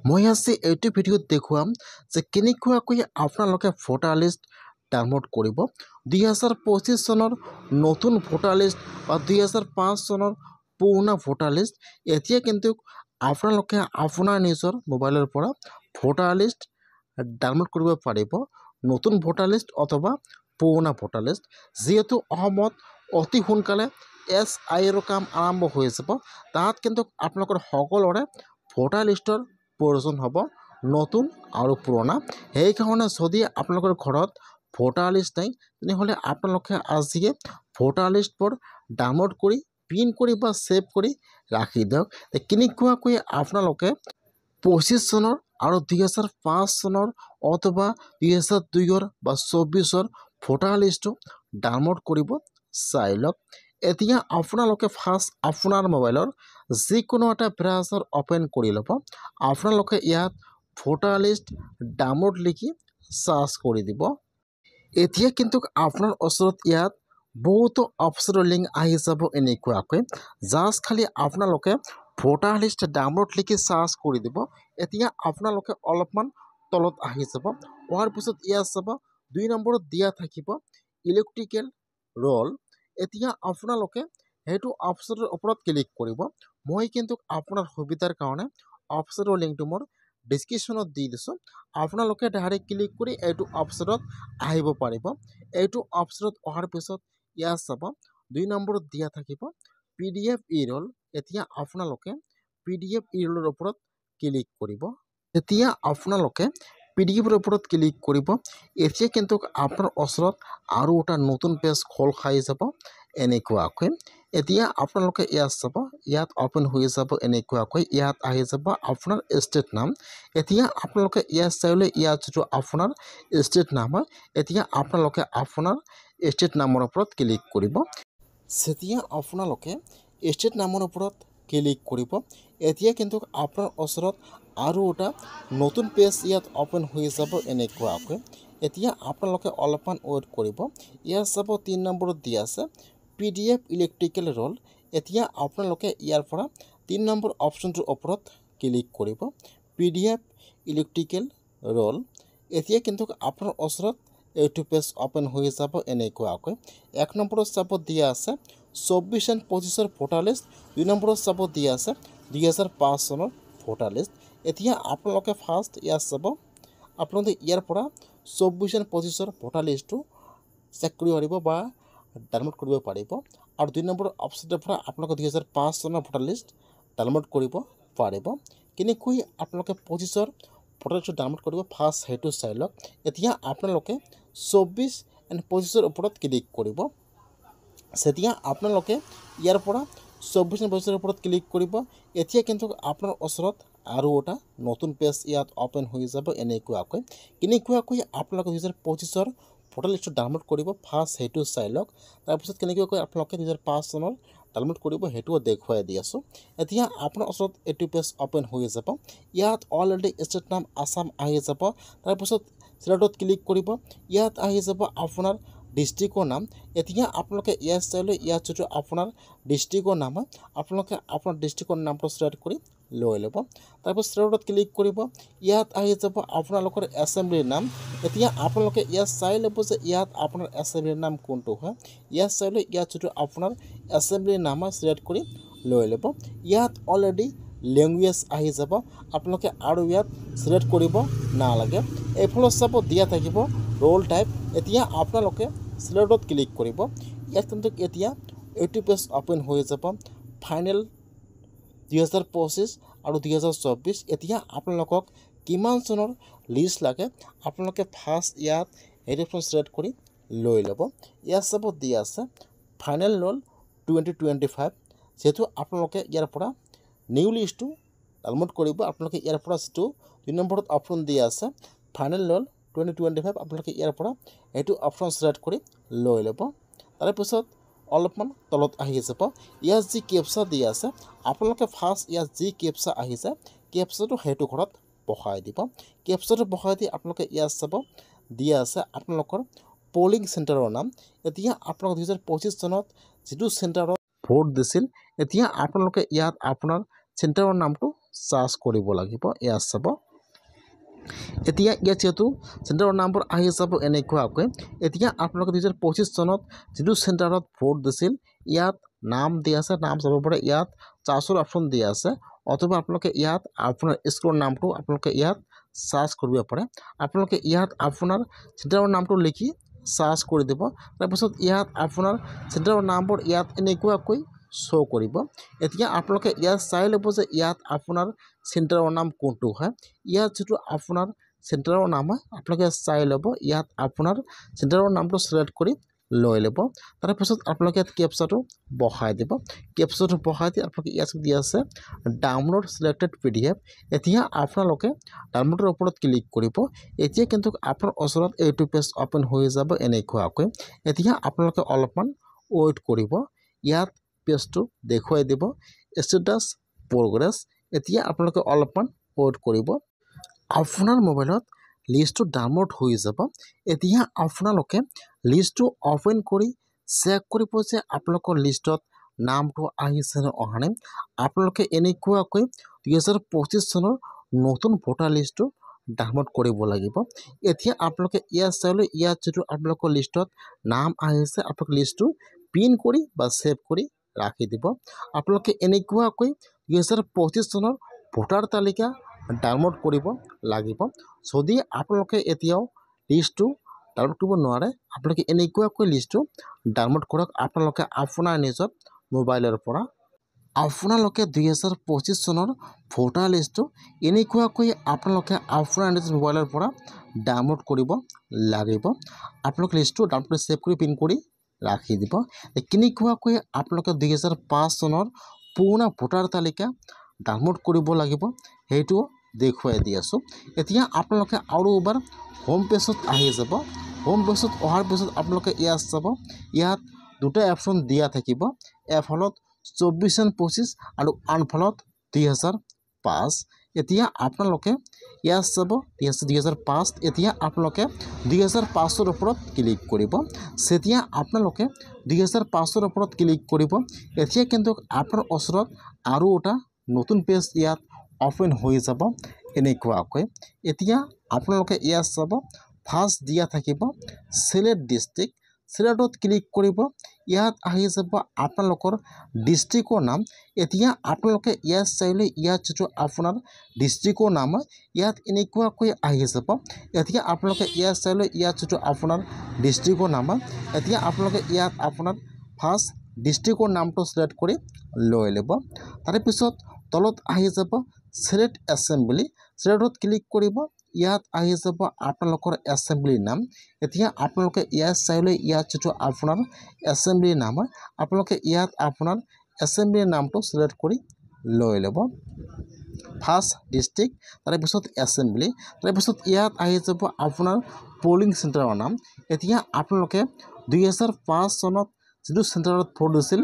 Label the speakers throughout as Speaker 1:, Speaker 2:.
Speaker 1: মই আজি এইটো ভিডিঅ'ত দেখুৱাম যে কেনেকুৱাকৈ আপোনালোকে ভোটাৰ লিষ্ট ডাউনলোড কৰিব। 2025 চনৰ নতুন ভোটাৰ লিষ্ট বা 2005 চনৰ পুৰণা ভোটাৰ লিষ্ট এতিয়া কিন্তু আপোনালোকে আপোনাৰ নিজৰ মোবাইলৰ পৰা ভোটাৰ লিষ্ট ডাউনলোড কৰিব পাৰিব। নতুন ভোটাৰ লিষ্ট অথবা পুৰণা ভোটাৰ লিষ্ট, যিহেতু অসমত অতি সোনকালে SIৰ কাম আৰম্ভ হৈ যাব, তাত কিন্তু আপোনালোকৰ সকলোৰে ভোটাৰ লিষ্টৰ প্ৰয়োজন হ'ব, নতুন আৰু পুৰণা। সেইকাৰণে যদি আপোনালোকৰ ঘৰত ভোটাৰ লিষ্ট নাই, তেনেহ'লে আপোনালোকে আজিয়ে ভোটাৰ লিষ্টবোৰ ডাউনলোড কৰি প্ৰিণ্ট কৰি বা ছেভ কৰি ৰাখি দিয়ক। কেনেকুৱাকৈ আপোনালোকে 25 চনৰ আৰু 2005 চনৰ অথবা 2002 বা 24 ভোটাৰ লিষ্টটো ডাউনলোড কৰিব চাই লওক। এতিয়া আপোনালোকে ফাৰ্ষ্ট আপোনাৰ মোবাইলৰ যিকোনো এটা ব্ৰাউজাৰ অ'পেন কৰি ল'ব। আপোনালোকে ইয়াত ভোটাৰ লিষ্ট ডাউনলোড লিখি চাৰ্চ কৰি দিব। এতিয়া কিন্তু আপোনাৰ ওচৰত ইয়াত বহুতো অপশ্যনৰ লিংক আহি যাব এনেকুৱাকৈ। জাষ্ট খালি আপোনালোকে ভোটাৰ লিষ্ট ডাউনলোড লিখি চাৰ্চ কৰি দিব। এতিয়া আপোনালোকে অলপমান তলত আহি যাব। হোৱাৰ পিছত ইয়াত চাব 2 নম্বৰত দিয়া থাকিব ইলেক্ট্ৰিকেল ৰোল। এতিয়া আপোনালোকে সেইটো অপশ্যনৰ ওপৰত ক্লিক কৰিব। মই কিন্তু আপোনাৰ সুবিধাৰ কাৰণে অপশ্যনৰ লিংকটো মোৰ ডিছক্ৰিপশ্যনত দি দিছোঁ। আপোনালোকে ডাইৰেক্ট ক্লিক কৰি এইটো অপশ্যনত আহিব পাৰিব। এইটো অপশ্যনত অহাৰ পিছত ইয়াত চাব 2 নম্বৰত দিয়া থাকিব PDF ই-ৰোল। এতিয়া আপোনালোকে PDF ই-ৰোলৰ ওপৰত ক্লিক কৰিব। এতিয়া আপোনালোকে PDFৰ ওপৰত ক্লিক কৰিব। এতিয়া কিন্তু আপোনাৰ ওচৰত আৰু এটা নতুন পেজ খোল খাই যাব এনেকুৱাকৈ। এতিয়া আপোনালোকে ইয়াত চাব, ইয়াত অ'পেন হৈ যাব এনেকুৱাকৈ। ইয়াত আহি যাব আপোনাৰ ষ্টেট নাম। এতিয়া আপোনালোকে ইয়াত চাইলে ইয়াত যিটো আপোনাৰ ষ্টেট নাম হয়, এতিয়া আপোনালোকে আপোনাৰ ষ্টেট নামৰ ওপৰত ক্লিক কৰিব। যেতিয়া আপোনালোকে ষ্টেট নামৰ ওপৰত ক্লিক কৰিব, এতিয়া কিন্তু আপোনাৰ ওচৰত আৰু এটা নতুন পেজ ইয়াত অ'পেন হৈ যাব এনেকুৱাকৈ। এতিয়া আপোনালোকে অলপমান ৱেইট কৰিব। ইয়াত চাব 3 নম্বৰত দিয়া আছে PDF ইলেক্ট্ৰিকেল ৰোল। এতিয়া আপোনালোকে ইয়াৰ পৰা 3 নম্বৰ অপশ্যনটোৰ ওপৰত ক্লিক কৰিব, PDF ইলেক্ট্ৰিকেল ৰোল। এতিয়া কিন্তু আপোনাৰ ওচৰত এইটো পেজ অ'পেন হৈ যাব এনেকুৱাকৈ। 1 নম্বৰত চাব দিয়া আছে 24 and 25 ভোটাৰ লিষ্ট। 2 নম্বৰত চাব দিয়া আছে 2005 চনৰ ভোটাৰ লিষ্ট। এতিয়া আপোনালোকে ফাৰ্ষ্ট ইয়াত চাব, আপোনালোকে ইয়াৰ পৰা 24 and 25 ভোটাৰ লিষ্টটো চেক কৰিব পাৰিব বা ডাউনলোড কৰিব পাৰিব। আৰু 2 নম্বৰ অপশ্যনৰ পৰা আপোনালোকে 2005 চনৰ ভোটাৰ লিষ্ট ডাউনলোড কৰিব পাৰিব। কেনেকৈ আপোনালোকে 25 ভোটাৰ লিষ্টটো ডাউনলোড কৰিব ফাৰ্ষ্ট সেইটো চাই লওক। এতিয়া আপোনালোকে 24 and 25 ওপৰত ক্লিক কৰিব। যেতিয়া আপোনালোকে ইয়াৰ পৰা 24 and 25 ওপৰত ক্লিক কৰিব, এতিয়া কিন্তু আপোনাৰ ওচৰত আৰু এটা নতুন পেজ ইয়াত অ'পেন হৈ যাব এনেকুৱাকৈ। কেনেকুৱাকৈ আপোনালোকে 2025 ভোটাৰ লিষ্টটো ডাউনলোড কৰিব ফাৰ্ষ্ট সেইটো চাই লওক। তাৰপিছত কেনেকুৱাকৈ আপোনালোকে 2005 চনৰ ডাউনলোড কৰিব সেইটোও দেখুৱাই দি আছোঁ। এতিয়া আপোনাৰ ওচৰত এইটো পেজ অ'পেন হৈ যাব। ইয়াত অলৰেডি ষ্টেট নাম আছাম আহি যাব। তাৰপিছত চিলেক্টত ক্লিক কৰিব। ইয়াত আহি যাব আপোনাৰ ডিষ্ট্ৰিক্টৰ নাম। এতিয়া আপোনালোকে ইয়াত চাইলে ইয়াত যিটো আপোনাৰ ডিষ্ট্ৰিক্টৰ নাম হয়, আপোনালোকে আপোনাৰ ডিষ্ট্ৰিক্টৰ নামটো চিলেক্ট কৰি লৈ ল'ব। তাৰপিছত চিলেক্টত ক্লিক কৰিব। ইয়াত আহি যাব আপোনালোকৰ এছেম্বলিৰ নাম। এতিয়া আপোনালোকে ইয়াত চাই ল'ব যে ইয়াত আপোনাৰ এছেম্বলিৰ নাম কোনটো হয়। ইয়াত চাইলে ইয়াত যিটো আপোনাৰ এছেম্বলিৰ নাম হয় চিলেক্ট কৰি লৈ ল'ব। ইয়াত অলৰেডি লেংগুৱেজ আহি যাব, আপোনালোকে আৰু ইয়াত চিলেক্ট কৰিব নালাগে। এইফালে চাব দিয়া থাকিব ৰোল টাইপ। এতিয়া আপোনালোকে চিলেক্টত ক্লিক কৰিব। ইয়াত কিন্তু এতিয়া এইটো পেজ অ'পেন হৈ যাব ফাইনেল 2025 আৰু 2024। এতিয়া আপোনালোকক কিমান চনৰ লিষ্ট লাগে আপোনালোকে ফাৰ্ষ্ট ইয়াত সেইটো চিলেক্ট কৰি লৈ ল'ব। ইয়াত চাব দিয়া আছে ফাইনেল ৰোল 2025। যিহেতু আপোনালোকে ইয়াৰ পৰা নিউ লিষ্টটো ডাউনলোড কৰিব, আপোনালোকে ইয়াৰ পৰা যিটো 2 নম্বৰত অপশ্যন দিয়া আছে ফাইনেল ৰোল 2025, আপোনালোকে ইয়াৰ পৰা এইটো অপশ্যন চিলেক্ট কৰি লৈ ল'ব। তাৰপিছত অলপমান তলত আহি যাব। ইয়াত যি কেপচা দিয়া আছে, আপোনালোকে ফাৰ্ষ্ট ইয়াত যি কেপচা আহিছে কেপচাটো সেইটো ঘৰত বহাই দিব। কেপচাটো বহাই দি আপোনালোকে ইয়াত চাব দিয়া আছে আপোনালোকৰ পলিং চেণ্টাৰৰ নাম। এতিয়া আপোনালোকে 2025 চনত যিটো চেণ্টাৰত ভোট দিছিল, এতিয়া আপোনালোকে ইয়াত আপোনাৰ চেণ্টাৰৰ নামটো চাৰ্চ কৰিব লাগিব ইয়াত চাব এতিয়া ইয়াত যেহেতু চেণ্টাৰৰ নামবোৰ আহি যাব এনেকুৱাকৈ এতিয়া আপোনালোকে 2025 চনত যিটো চেণ্টাৰত ভোট দিছিল ইয়াত নাম দিয়া আছে নাম চাব পাৰে ইয়াত চাৰ্চৰ অপশ্যন দিয়া আছে অথবা আপোনালোকে ইয়াত আপোনাৰ স্কুলৰ নামটো আপোনালোকে ইয়াত চাৰ্চ কৰিব পাৰে আপোনালোকে ইয়াত আপোনাৰ চেণ্টাৰৰ নামটো লিখি চাৰ্চ কৰি দিব তাৰপিছত ইয়াত আপোনাৰ চেণ্টাৰৰ নামবোৰ ইয়াত এনেকুৱাকৈ শ্ব' কৰিব এতিয়া আপোনালোকে ইয়াত চাই ল'ব যে ইয়াত আপোনাৰ চেণ্টাৰৰ নাম কোনটো হয় ইয়াত যেটো আপোনাৰ চেণ্টাৰৰ নাম হয় আপোনালোকে চাই ল'ব ইয়াত আপোনাৰ চেণ্টাৰৰ নামটো সিলেক্ট কৰি লৈ ল'ব তাৰপিছত আপোনালোকে ইয়াত কেপচাটো বহাই দিব কেপচাটো বহাই দি আপোনালোকে ইয়াত দি আছে ডাউনলোড সিলেক্টেড পিডিএফ এতিয়া আপোনালোকে ডাউনলোডৰ ওপৰত ক্লিক কৰিব এতিয়া কিন্তু আপোনাৰ ওচৰত এইটো পেজ ওপেন হৈ যাব এনেকুৱাকৈ এতিয়া আপোনালোকে অলপমান ৱেইট কৰিব ইয়াত পেজটো দেখুৱাই দিব ষ্টেটাছ প্ৰগ্ৰেছ এতিয়া আপোনালোকে অলপমান ৱেইট কৰিব আপোনাৰ মোবাইলত লিষ্টটো ডাউনলোড হৈ যাব এতিয়া আপোনালোকে লিষ্টটো ওপেন কৰি চেক কৰিব যে আপোনালোকৰ লিষ্টত নামটো আহিছে নে অহা নাই আপোনালোকে এনেকুৱাকৈ 2025 চনৰ নতুন ভোটাৰ লিষ্টটো ডাউনলোড কৰিব লাগিব এতিয়া আপোনালোকে ইয়াত চাইলে ইয়াত যেটো আপোনালোকৰ লিষ্টত নাম আহিছে আপোনালোকে লিষ্টটো পিন কৰি বা সেভ কৰি ৰাখি দিব আপোনালোকে এনেকুৱাকৈ 2025 চনৰ ভোটাৰ তালিকা ডাউনলোড কৰিব লাগিব যদি আপোনালোকে এতিয়াও লিষ্টটো ডাউনলোড কৰিব নোৱাৰে আপোনালোকে এনেকুৱাকৈ লিষ্টটো ডাউনলোড কৰক আপোনালোকে আপোনাৰ নিজৰ মোবাইলৰ পৰা আপোনালোকে 2025 চনৰ ভোটাৰ লিষ্টটো এনেকুৱাকৈ আপোনালোকে আপোনাৰ নিজৰ মোবাইলৰ পৰা ডাউনলোড কৰিব লাগিব আপোনালোকে লিষ্টটো ডাউনলোড কৰি সেভ কৰি পিন কৰি ৰাখি দিব কেনেকুৱাকৈ আপোনালোকে 2005 চনৰ পুৰণা ভোটাৰ তালিকা ডাউনলোড কৰিব লাগিব সেইটো দেখুৱাই দি আছো এতিয়া আপোনালোকে আৰু এবাৰ হোম পেজত আহি যাব হোম পেজত অহাৰ পিছত আপোনালোকে ইয়াত চাব ইয়াত দুটা অপশ্যন দিয়া থাকিব এফলত 24/25 আৰু আনফলত 2005 এতিয়া আপোনালোকে ইয়াত চাব 2005 এতিয়া আপোনালোকে 2005 ৰ ওপৰত ক্লিক কৰিব যেতিয়া আপোনালোকে 2005 ৰ ওপৰত ক্লিক কৰিব এতিয়া কিন্তু আপোনাৰ ওচৰত আৰু এটা নতুন পেজ ইয়াত ওপেন হৈ যাব এনেকুৱাকৈ এতিয়া আপোনালোকে ইয়াত চাব ফাৰ্ষ্ট দিয়া থাকিব সিলেক্ট ডিস্ট্ৰিক্ট সিলেক্টত ক্লিক কৰিব ইয়াত আহি যাব আপোনালোকৰ ডিস্ট্ৰিক্টৰ নাম এতিয়া আপোনালোকে ইয়াত চাইলে ইয়াত যেটো আপোনাৰ ডিস্ট্ৰিক্টৰ নাম ইয়াত এনেকুৱাকৈ আহি যাব এতিয়া আপোনালোকে ইয়াত চাইলে ইয়াত যেটো আপোনাৰ ডিস্ট্ৰিক্টৰ নাম এতিয়া আপোনালোকে ইয়াত আপোনাৰ ফাৰ্ষ্ট ডিস্ট্ৰিক্টৰ নামটো সিলেক্ট কৰি লৈ ল'ব তাৰ পিছত তলত আহি যাব সিলেক্ট এছেম্বলি সিলেক্টত ক্লিক কৰিব ইয়াত আহি যাব আপোনালোকৰ এছেম্বলিৰ নাম এতিয়া আপোনালোকে ইয়াত চাইলে ইয়াত যেটো আপোনাৰ এছেম্বলিৰ নাম আপোনালোকে ইয়াত আপোনাৰ এছেম্বলিৰ নামটো সিলেক্ট কৰি লৈ ল'ব ফাৰ্ষ্ট ডিস্ট্ৰিক্ট তাৰ পিছত এছেম্বলি তাৰ পিছত ইয়াত আহি যাব আপোনাৰ পোলিং চেণ্টাৰৰ নাম এতিয়া আপোনালোকে 2005 চনত যেটো চেণ্টাৰত ভোট দিছিল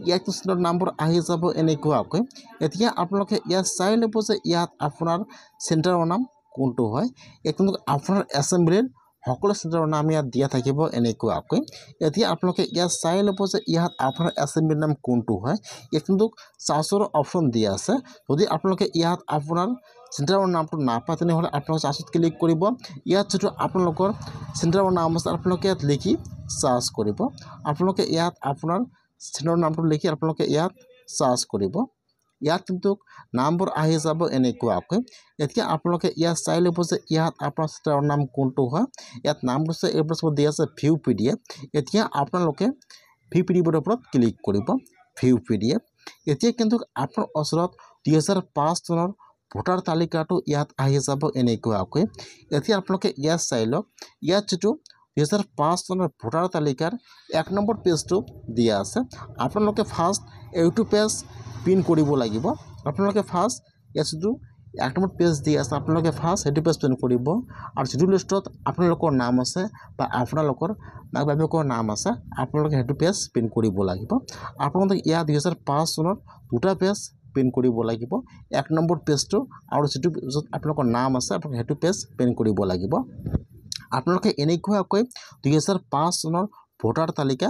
Speaker 1: ইয়াত চেণ্টাৰৰ নামবোৰ আহি যাব এনেকুৱাকৈ এতিয়া আপোনালোকে ইয়াত চাই ল'ব যে ইয়াত আপোনাৰ চেণ্টাৰৰ নাম কোনটো হয় কিন্তু আপোনাৰ এছেম্বলিৰ সকলো চেণ্টাৰৰ নাম ইয়াত দিয়া থাকিব এনেকুৱাকৈ এতিয়া আপোনালোকে ইয়াত চাই ল'ব যে ইয়াত আপোনাৰ এছেম্বলিৰ নাম কোনটো হয় কিন্তু চাৰ্চৰ অপশ্যন দিয়া আছে যদি আপোনালোকে ইয়াত আপোনাৰ চেণ্টাৰৰ নামটো নাপায় তেনেহ'লে আপোনালোকে চাৰ্চত ক্লিক কৰিব ইয়াত যেটো আপোনালোকৰ চেণ্টাৰৰ নাম আছে আপোনালোকে ইয়াত লিখি চাৰ্চ কৰিব আপোনালোকে ইয়াত আপোনাৰ চেণ্টাৰৰ নামটো লিখি আপোনালোকে ইয়াত চাৰ্চ কৰিব ইয়াত কিন্তু নামবোৰ আহি যাব এনেকুৱাকৈ এতিয়া আপোনালোকে ইয়াত চাই ল'ব যে ইয়াত আপোনাৰ চেণ্টাৰৰ নাম কোনটো হয় ইয়াত নামটো আছে এইবোৰ সব দিয়া আছে ভিউ পিডিএফ এতিয়া আপোনালোকে ভিউ পিডিএফৰ ওপৰত ক্লিক কৰিব ভিউ পিডিএফ এতিয়া কিন্তু আপোনাৰ ওচৰত 2005 চনৰ ভোটাৰ তালিকাটো ইয়াত আহি যাব এনেকুৱাকৈ এতিয়া আপোনালোকে ইয়াত চাই লওক ইয়াত যেটো 2005 চনৰ ভোটাৰ তালিকাৰ 1 নম্বৰ পেজটো দিয়া আছে আপোনালোকে ফাৰ্ষ্ট এইটো পেজ পিন কৰিব লাগিব আপোনালোকে ফাৰ্ষ্ট ইয়াতো 1 নম্বৰ পেজ দিয়া আছে আপোনালোকে ফাৰ্ষ্ট সেইটো পেজ পিন কৰিব আৰু যেটো লিষ্টত আপোনালোকৰ নাম আছে বা আপোনালোকৰ মাক বাপেকৰ নাম আছে আপোনালোকে সেইটো পেজ পিন কৰিব লাগিব আপোনালোকে ইয়াত 2005 চনৰ দুটা পেজ পিন কৰিব লাগিব 1 নম্বৰ পেজটো আৰু যেটো আপোনালোকৰ নাম আছে আপোনালোকে সেইটো পেজ পিন কৰিব লাগিব আপোনালোকে এনেকুৱাকৈ 2005 চনৰ ভোটাৰ তালিকা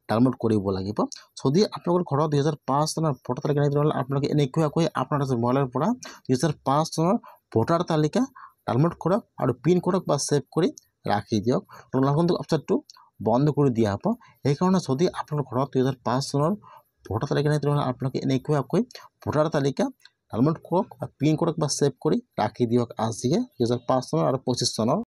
Speaker 1: ডাউনলোড কৰিব লাগিব। যদি আপোনালোকৰ ঘৰত 2005 চনৰ ভোটাৰ তালিকা নাই তেনেহ'লে আপোনালোকে এনেকুৱাকৈ আপোনাৰ মোবাইলৰ পৰা 2005 চনৰ ভোটাৰ তালিকা ডাউনলোড কৰক আৰু প্ৰিণ্ট কৰক বা ছেভ কৰি ৰাখি দিয়ক। কিন্তু ৱেবছাইটটো বন্ধ কৰি দিয়া হ'ব। সেইকাৰণে যদি আপোনাৰ ঘৰত 2005 চনৰ ভোটাৰ তালিকা নাই তেনেহ'লে আপোনালোকে এনেকুৱাকৈ ভোটাৰ তালিকা ডাউনলোড কৰক বা প্ৰিণ্ট কৰক বা ছেভ কৰি ৰাখি দিয়ক আজিয়ে 2005 চনৰ আৰু 25 চনৰ